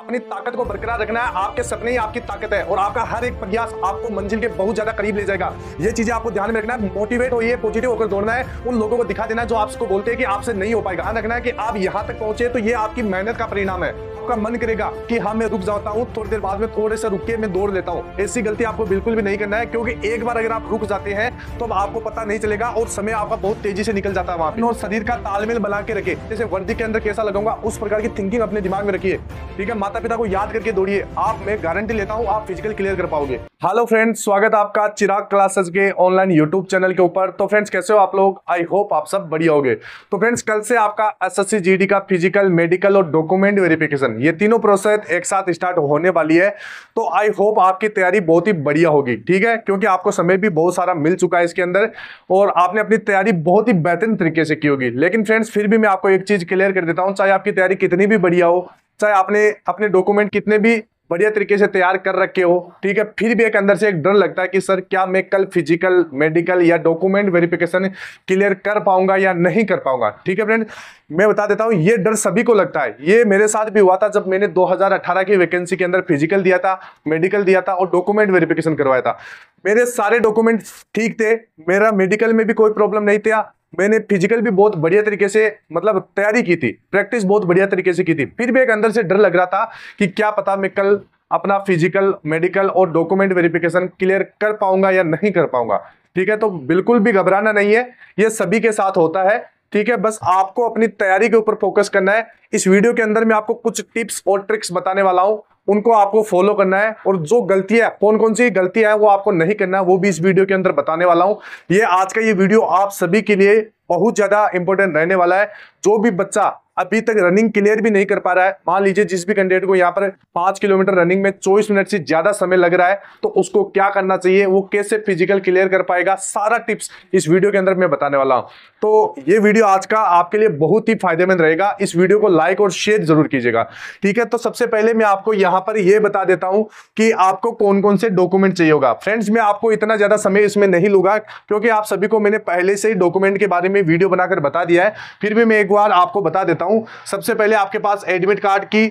अपनी ताकत को बरकरार रखना है। आपके सपने ही आपकी ताकत है और आपका हर एक प्रयास आपको मंजिल के बहुत ज्यादा करीब ले जाएगा। ये चीजें आपको ध्यान में रखना है। मोटिवेट होइए, पॉजिटिव होकर दौड़ना है। उन लोगों को दिखा देना जो आपको बोलते हैं कि आपसे नहीं हो पाएगा। ध्यान रखना है कि आप यहाँ तक पहुंचे तो ये आपकी मेहनत का परिणाम है। आपका मन करेगा कि हाँ मैं रुक जाता हूँ, थोड़ी देर बाद में थोड़े से रुक के मैं दौड़ लेता हूँ। ऐसी गलती आपको बिल्कुल भी नहीं करना है, क्योंकि एक बार अगर आप रुक जाते हैं तो अब आपको पता नहीं चलेगा और समय आपका बहुत तेजी से निकल जाता है वहां पे। और शरीर का तालमेल बना के रखे, जैसे वर्दी के अंदर कैसा लगाऊंगा उस प्रकार की थिंकिंग अपने दिमाग में रखिए। ठीक है, माता पिता को याद करके दौड़िए। आप, मैं गारंटी लेता हूँ, आप फिजिकल क्लियर कर पाओगे। हेलो फ्रेंड्स, स्वागत है आपका चिराग क्लासेस के ऑनलाइन यूट्यूब चैनल के ऊपर। तो फ्रेंड्स कैसे हो आप लोग? आई होप आप सब बढ़िया होगे। तो फ्रेंड्स कल से आपका एसएससी जीडी का फिजिकल, मेडिकल और डॉक्यूमेंट वेरिफिकेशन, ये तीनों प्रोसेस एक साथ स्टार्ट होने वाली है। तो आई होप आपकी तैयारी बहुत ही बढ़िया होगी। ठीक है, क्योंकि आपको समय भी बहुत सारा मिल चुका है इसके अंदर और आपने अपनी तैयारी बहुत ही बेहतरीन तरीके से की होगी। लेकिन फ्रेंड्स फिर भी मैं आपको एक चीज क्लियर कर देता हूं, चाहे आपकी तैयारी कितनी भी बढ़िया हो, चाहे आपने अपने डॉक्यूमेंट कितने भी बढ़िया तरीके से तैयार कर रखे हो, ठीक है, फिर भी एक अंदर से एक डर लगता है कि सर क्या मैं कल फिजिकल, मेडिकल या डॉक्यूमेंट वेरिफिकेशन क्लियर कर पाऊंगा या नहीं कर पाऊंगा। ठीक है फ्रेंड, मैं बता देता हूं, ये डर सभी को लगता है। ये मेरे साथ भी हुआ था जब मैंने 2018 की वैकेंसी के अंदर फिजिकल दिया था, मेडिकल दिया था और डॉक्यूमेंट वेरिफिकेशन करवाया था। मेरे सारे डॉक्यूमेंट ठीक थे, मेरा मेडिकल में भी कोई प्रॉब्लम नहीं था, मैंने फिजिकल भी बहुत बढ़िया तरीके से मतलब तैयारी की थी, प्रैक्टिस बहुत बढ़िया तरीके से की थी। फिर भी एक अंदर से डर लग रहा था कि क्या पता मैं कल अपना फिजिकल, मेडिकल और डॉक्यूमेंट वेरिफिकेशन क्लियर कर पाऊंगा या नहीं कर पाऊंगा। ठीक है, तो बिल्कुल भी घबराना नहीं है, ये सभी के साथ होता है। ठीक है, बस आपको अपनी तैयारी के ऊपर फोकस करना है। इस वीडियो के अंदर मैं आपको कुछ टिप्स और ट्रिक्स बताने वाला हूं, उनको आपको फॉलो करना है। और जो गलतियां, कौन कौन सी गलतियां हैं वो आपको नहीं करना है, वो भी इस वीडियो के अंदर बताने वाला हूं। ये आज का ये वीडियो आप सभी के लिए बहुत ज्यादा इंपॉर्टेंट रहने वाला है। जो भी बच्चा अभी तक रनिंग क्लियर भी नहीं कर पा रहा है, मान लीजिए जिस भी कैंडिडेट को यहाँ पर 5 किलोमीटर रनिंग में 24 मिनट से ज्यादा समय लग रहा है, तो उसको क्या करना चाहिए, वो कैसे फिजिकल क्लियर कर पाएगा, सारा टिप्स इस वीडियो के अंदर मैं बताने वाला हूं। तो ये वीडियो आज का आपके लिए बहुत ही फायदेमंद रहेगा। इस वीडियो को लाइक और शेयर जरूर कीजिएगा। ठीक है, तो सबसे पहले मैं आपको यहाँ पर यह बता देता हूं कि आपको कौन कौन से डॉक्यूमेंट चाहिए होगा। फ्रेंड्स मैं आपको इतना ज्यादा समय इसमें नहीं लूंगा, क्योंकि आप सभी को मैंने पहले से ही डॉक्यूमेंट के बारे में वीडियो बनाकर बता दिया है। फिर भी मैं एक बार आपको बता देता हूं। सबसे पहले आपके पास एडमिट कार्ड की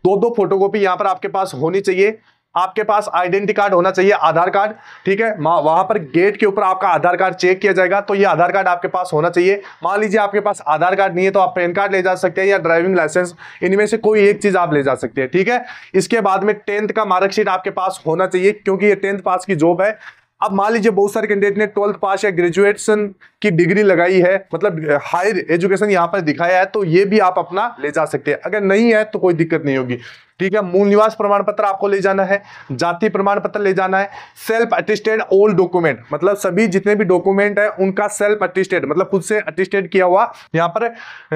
दो फोटोकॉपी यहां पर आपके पास होनी चाहिए। आपके पास आइडेंटिटी कार्ड होना चाहिए, आधार कार्ड। ठीक है, वहां पर गेट के ऊपर आपका आधार कार्ड चेक किया जाएगा, तो ये आधार कार्ड आपके पास होना चाहिए। मान लीजिए आपके पास आधार कार्ड नहीं है तो आप पैन कार्ड ले जा सकते हैं या ड्राइविंग लाइसेंस, इनमें से कोई एक चीज आप ले जा सकते हैं। ठीक है, इसके बाद में 10th का मार्कशीट आपके पास होना चाहिए, क्योंकि ये 10th पास की जॉब है। अब मान लीजिए बहुत सारे कैंडिडेट ने 12th पास या ग्रेजुएशन की डिग्री लगाई है, मतलब हायर एजुकेशन यहाँ पर दिखाया है, तो ये भी आप अपना ले जा सकते हैं। अगर नहीं है तो कोई दिक्कत नहीं होगी। ठीक है, मूल निवास प्रमाण पत्र आपको ले जाना है, जाति प्रमाण पत्र ले जाना है, सेल्फ अटेस्टेड ऑल डॉक्यूमेंट, मतलब सभी जितने भी डॉक्यूमेंट है उनका सेल्फ अटेस्टेड, मतलब खुद से अटेस्टेड किया हुआ यहाँ पर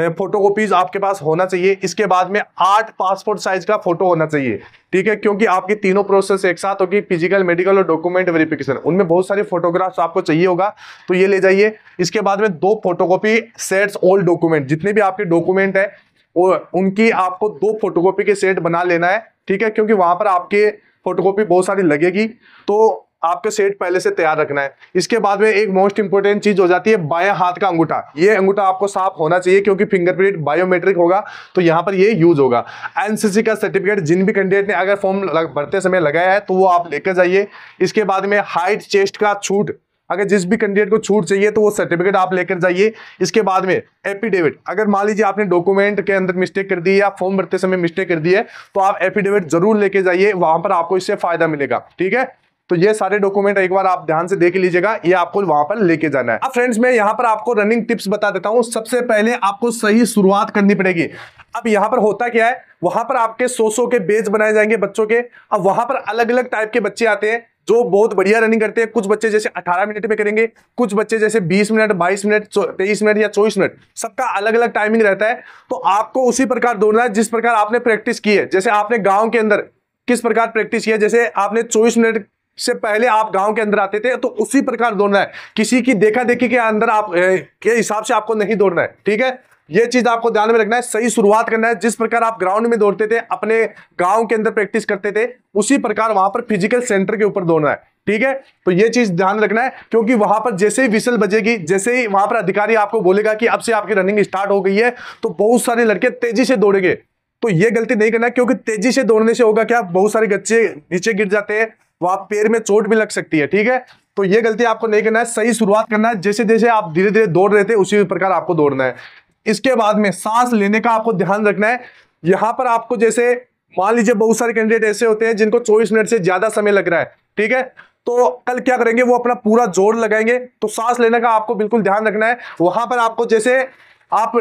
फोटोकॉपीज आपके पास होना चाहिए। इसके बाद में 8 पासपोर्ट साइज का फोटो होना चाहिए। ठीक है, क्योंकि आपकी तीनों प्रोसेस एक साथ होगी, फिजिकल, मेडिकल और डॉक्यूमेंट वेरिफिकेशन, उनमें बहुत सारे फोटोग्राफ्स आपको चाहिए होगा, तो ये ले जाइए। इसके बाद में 2 फोटोकॉपी सेट्स ऑल डॉक्यूमेंट, जितने भी आपके डॉक्यूमेंट है उनकी आपको 2 फोटोकॉपी के सेट बना लेना है। ठीक है, क्योंकि वहां पर आपके फोटोकॉपी बहुत सारी लगेगी, तो आपके सेट पहले से तैयार रखना है। इसके बाद में एक मोस्ट इंपोर्टेंट चीज हो जाती है बाएं हाथ का अंगूठा। ये अंगूठा आपको साफ होना चाहिए, क्योंकि फिंगरप्रिंट बायोमेट्रिक होगा, तो यहां पर ये यूज होगा। एनसीसी का सर्टिफिकेट जिन भी कैंडिडेट ने अगर फॉर्म भरते समय लगाया है तो वो आप लेकर जाइए। इसके बाद में हाइट, चेस्ट का छूट, अगर जिस भी कैंडिडेट को छूट चाहिए तो वो सर्टिफिकेट आप लेकर जाइए। इसके बाद में एफिडेविट, अगर मान लीजिए आपने डॉक्यूमेंट के अंदर मिस्टेक कर दी है या फॉर्म भरते समय मिस्टेक कर दी है, तो आप एफिडेविट जरूर लेके जाइए, वहां पर आपको इससे फायदा मिलेगा। ठीक है, तो ये सारे डॉक्यूमेंट एक बार आप ध्यान से देख लीजिएगा, ये आपको वहां पर लेके जाना है। अब फ्रेंड्स मैं यहाँ पर आपको रनिंग टिप्स बता देता हूँ। सबसे पहले आपको सही शुरुआत करनी पड़ेगी। अब यहाँ पर होता क्या है, वहां पर आपके 100 के बैच बनाए जाएंगे बच्चों के। अब वहां पर अलग अलग टाइप के बच्चे आते हैं जो बहुत बढ़िया रनिंग करते हैं। कुछ बच्चे जैसे 18 मिनट में करेंगे, कुछ बच्चे जैसे 20 मिनट, 22 मिनट, 23 मिनट या 24 मिनट, सबका अलग अलग टाइमिंग रहता है। तो आपको उसी प्रकार दौड़ना है जिस प्रकार आपने प्रैक्टिस की है। जैसे आपने गांव के अंदर किस प्रकार प्रैक्टिस किया, जैसे आपने 24 मिनट से पहले आप गांव के अंदर आते थे, तो उसी प्रकार दौड़ना है। किसी की देखा देखी के अंदर आप के हिसाब से आपको नहीं दौड़ना है। ठीक है, ये चीज आपको ध्यान में रखना है। सही शुरुआत करना है, जिस प्रकार आप ग्राउंड में दौड़ते थे, अपने गांव के अंदर प्रैक्टिस करते थे, उसी प्रकार वहां पर फिजिकल सेंटर के ऊपर दौड़ना है। ठीक है, तो ये चीज ध्यान रखना है, क्योंकि वहां पर जैसे ही विसल बजेगी, जैसे ही वहां पर अधिकारी आपको बोलेगा कि अब से आपकी रनिंग स्टार्ट हो गई है, तो बहुत सारे लड़के तेजी से दौड़ेंगे। तो ये गलती नहीं करना, क्योंकि तेजी से दौड़ने से होगा क्या, बहुत सारे बच्चे नीचे गिर जाते हैं, वहां पैर में चोट भी लग सकती है। ठीक है, तो ये गलती आपको नहीं करना है, सही शुरुआत करना है, जैसे जैसे आप धीरे धीरे दौड़ रहे थे उसी प्रकार आपको दौड़ना है। इसके बाद में सांस लेने का आपको ध्यान रखना है। यहां पर आपको जैसे मान लीजिए बहुत सारे कैंडिडेट ऐसे होते हैं जिनको 24 मिनट से ज्यादा समय लग रहा है। ठीक है, तो कल क्या करेंगे, वो अपना पूरा जोर लगाएंगे। तो सांस लेने का आपको बिल्कुल ध्यान रखना है। वहां पर आपको जैसे आप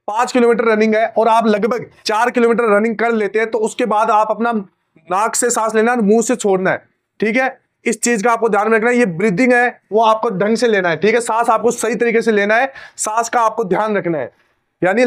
5 किलोमीटर रनिंग है और आप लगभग 4 किलोमीटर रनिंग कर लेते हैं, तो उसके बाद आप अपना नाक से सांस लेना है, मुंह से छोड़ना है। ठीक है, इस चीज का आपको ध्यान रखना है। ये ब्रीदिंग है वो आपको ढंग से लेना है। ठीक है, सांस आपको सही तरीके से लेना है, सांस का आपको ध्यान रखना है। यानी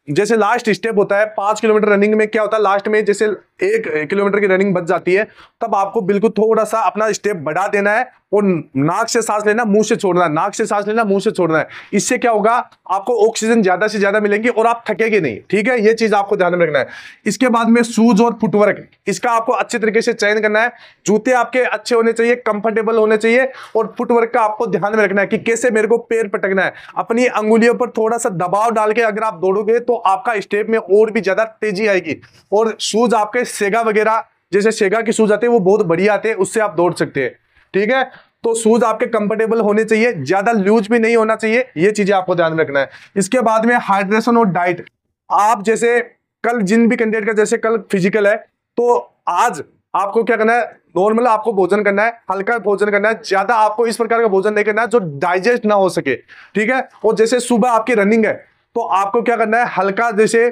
जैसे लास्ट स्टेप होता है 5 किलोमीटर रनिंग में, क्या होता है लास्ट में जैसे 1 किलोमीटर की रनिंग बच जाती है, तब आपको बिल्कुल थोड़ा सा अपना स्टेप बढ़ा देना है और नाक से सांस लेना, मुंह से छोड़ना है, नाक से सांस लेना, मुंह से छोड़ना है। इससे क्या होगा, आपको ऑक्सीजन ज्यादा से ज्यादा मिलेंगी और आप थकेंगे नहीं। ठीक है, ये चीज आपको ध्यान में रखना है। इसके बाद में शूज और फुटवर्क, इसका आपको अच्छे तरीके से चयन करना है। जूते आपके अच्छे होने चाहिए, कंफर्टेबल होने चाहिए, और फुटवर्क का आपको ध्यान में रखना है कि कैसे मेरे को पैर पटकना है। अपनी अंगुलियों पर थोड़ा सा दबाव डाल के अगर आप दौड़ोगे तो आपका स्टेप में और भी ज्यादा तेजी आएगी। और शूज आपके सेगा वगैरह, जैसे सेगा के शूज आते हैं वो बहुत बढ़िया आते हैं, उससे आप दौड़ सकते हैं। ठीक है, तो शूज आपके कंफर्टेबल होने चाहिए, ज्यादा लूज भी नहीं होना चाहिए, ये चीजें आपको ध्यान में रखना है। इसके बाद में हाइड्रेशन और डाइट, आप जैसे कल जिन भी कैंडिडेट का जैसे कल फिजिकल है, तो आज आपको क्या करना है, नॉर्मल आपको भोजन करना है, हल्का भोजन करना है, ज्यादा आपको इस प्रकार का भोजन नहीं करना है जो डाइजेस्ट ना हो सके। ठीक है, और जैसे सुबह आपकी रनिंग है तो आपको क्या करना है, हल्का जैसे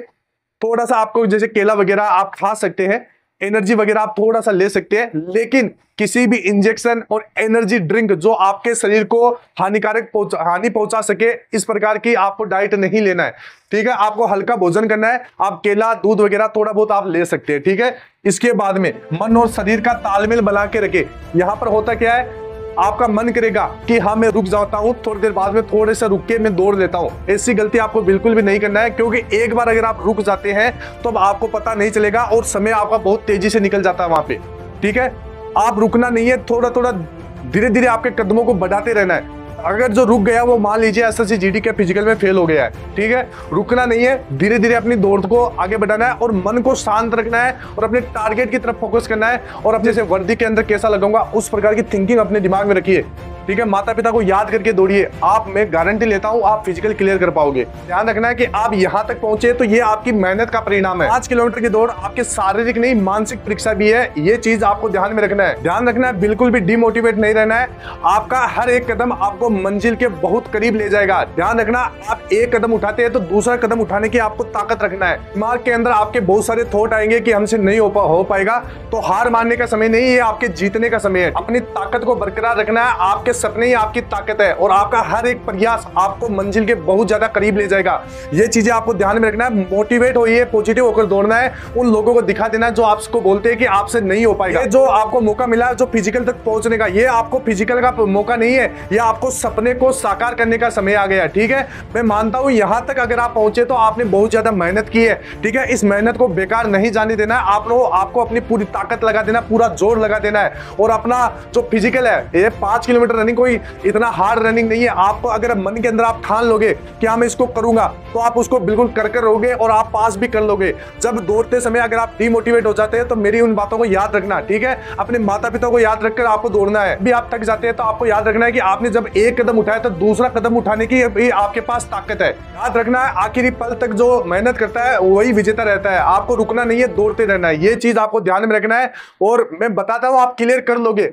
थोड़ा सा आपको जैसे केला वगैरह आप खा सकते हैं, एनर्जी वगैरह आप थोड़ा सा ले सकते हैं, लेकिन किसी भी इंजेक्शन और एनर्जी ड्रिंक जो आपके शरीर को हानि पहुंचा सके, इस प्रकार की आपको डाइट नहीं लेना है। ठीक है, आपको हल्का भोजन करना है, आप केला दूध वगैरह थोड़ा बहुत आप ले सकते हैं। ठीक है, इसके बाद में मन और शरीर का तालमेल बना के रखे। यहां पर होता क्या है, आपका मन करेगा कि हाँ मैं रुक जाता हूं, थोड़ी देर बाद में थोड़े से रुक के मैं दौड़ लेता हूं। ऐसी गलती आपको बिल्कुल भी नहीं करना है, क्योंकि एक बार अगर आप रुक जाते हैं तो अब आपको पता नहीं चलेगा और समय आपका बहुत तेजी से निकल जाता है वहां पे। ठीक है, आप रुकना नहीं है, थोड़ा थोड़ा धीरे धीरे आपके कदमों को बढ़ाते रहना है। अगर जो रुक गया वो मान लीजिए एसएससी जीडी के फिजिकल में फेल हो गया है, ठीक है, रुकना नहीं है, धीरे धीरे अपनी दौड़ को आगे बढ़ाना है और मन को शांत रखना है और अपने टारगेट की तरफ फोकस करना है। और अब जैसे वर्दी के अंदर कैसा लगाऊंगा उस प्रकार की थिंकिंग अपने दिमाग में रखिए। ठीक है, माता पिता को याद करके दौड़िए, आप मैं गारंटी लेता हूं आप फिजिकल क्लियर कर पाओगे। ध्यान रखना है कि आप यहां तक पहुंचे तो ये आपकी मेहनत का परिणाम है। 5 किलोमीटर की दौड़ आपके शारीरिक नहीं मानसिक परीक्षा भी है, ये चीज आपको ध्यान में रखना है। ध्यान रखना है, बिल्कुल भी डिमोटिवेट नहीं रहना है। आपका हर एक कदम आपको मंजिल के बहुत करीब ले जाएगा। ध्यान रखना, आप एक कदम उठाते हैं तो दूसरा कदम उठाने की आपको ताकत रखना है। दिमाग के अंदर आपके बहुत सारे थॉट आएंगे कि हमसे नहीं हो पाएगा, तो हार मानने का समय नहीं, ये आपके जीतने का समय है। अपनी ताकत को बरकरार रखना है, आपके सपने ही आपकी ताकत है और आपका हर एक प्रयास आपको मंजिल के बहुत ज्यादा करीब ले जाएगा। ये चीजें आपको ध्यान में रखना है। मोटिवेट होइए, पॉजिटिव होकर दौड़ना है, उन लोगों को दिखा देना जो आपको बोलते हैं कि आपसे नहीं हो पाएगा। जो आपको मौका मिला जो फिजिकल तक पहुंचने का, ये आपको फिजिकल का मौका नहीं है, ये आपको सपने को साकार करने का समय आ गया। ठीक है, मैं मानता हूं यहां तक अगर आप पहुंचे तो आपने बहुत ज्यादा मेहनत की है। ठीक है, इस मेहनत को बेकार नहीं जाने देना है, आपको अपनी पूरी ताकत लगा देना, पूरा जोर लगा देना है। और अपना जो फिजिकल है, ये 5 किलोमीटर रनिंग कोई इतना हार्ड रनिंग नहीं है। आपको अगर मन के अंदर आप ठान लोगे कि हाँ मैं इसको करूंगा, तो आप उसको बिल्कुल कर रहोगे और आप पास भी कर लोगे। जब दौड़ते समय अगर आप डिमोटिवेट हो जाते हैं तो मेरी उन बातों को याद रखना। ठीक है, अपने माता पिता को याद रखकर आपको दौड़ना है। भी आप थक जाते हैं तो आपको याद रखना है कि आपने जब एक कदम उठाया तो दूसरा कदम उठाने की भी आपके पास ताकत है। याद रखना है, आखिरी पल तक जो मेहनत करता है वही विजेता रहता है। आपको रुकना नहीं है, दौड़ते रहना है, ये चीज आपको ध्यान में रखना है। और मैं बताता हूं आप क्लियर कर लोगे,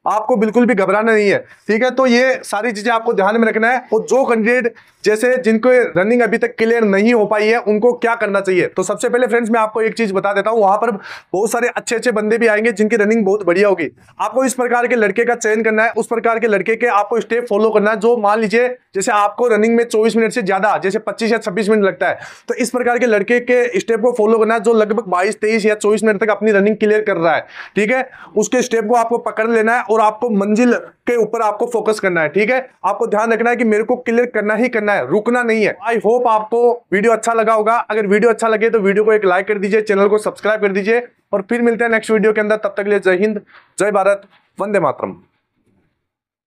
आपको बिल्कुल भी घबराना नहीं है। ठीक है, तो ये सारी चीजें आपको ध्यान में रखना है। और जो कैंडिडेट जैसे जिनको रनिंग अभी तक क्लियर नहीं हो पाई है उनको क्या करना चाहिए, तो सबसे पहले फ्रेंड्स मैं आपको एक चीज बता देता हूं, वहां पर बहुत सारे अच्छे अच्छे बंदे भी आएंगे जिनकी रनिंग बहुत बढ़िया होगी। आपको इस प्रकार के लड़के का चयन करना है, उस प्रकार के लड़के के आपको स्टेप फॉलो करना है। जो मान लीजिए जैसे आपको रनिंग में 24 मिनट से ज्यादा, जैसे 25 या 26 मिनट लगता है, तो इस प्रकार के लड़के के स्टेप को फॉलो करना है जो लगभग 22, 23 या 24 मिनट तक अपनी रनिंग क्लियर कर रहा है। ठीक है, उसके स्टेप को आपको पकड़ लेना है और आपको मंजिल के ऊपर आपको फोकस करना है। ठीक है, आपको ध्यान रखना है कि मेरे को क्लियर करना ही करना है, रुकना नहीं है। आई होप आपको वीडियो अच्छा लगा होगा। अगर वीडियो अच्छा लगे तो वीडियो को एक लाइक कर दीजिए, चैनल को सब्सक्राइब कर दीजिए और फिर मिलते हैं नेक्स्ट वीडियो के अंदर। तब तक के लिए जय हिंद, जय भारत, वंदे मातरम।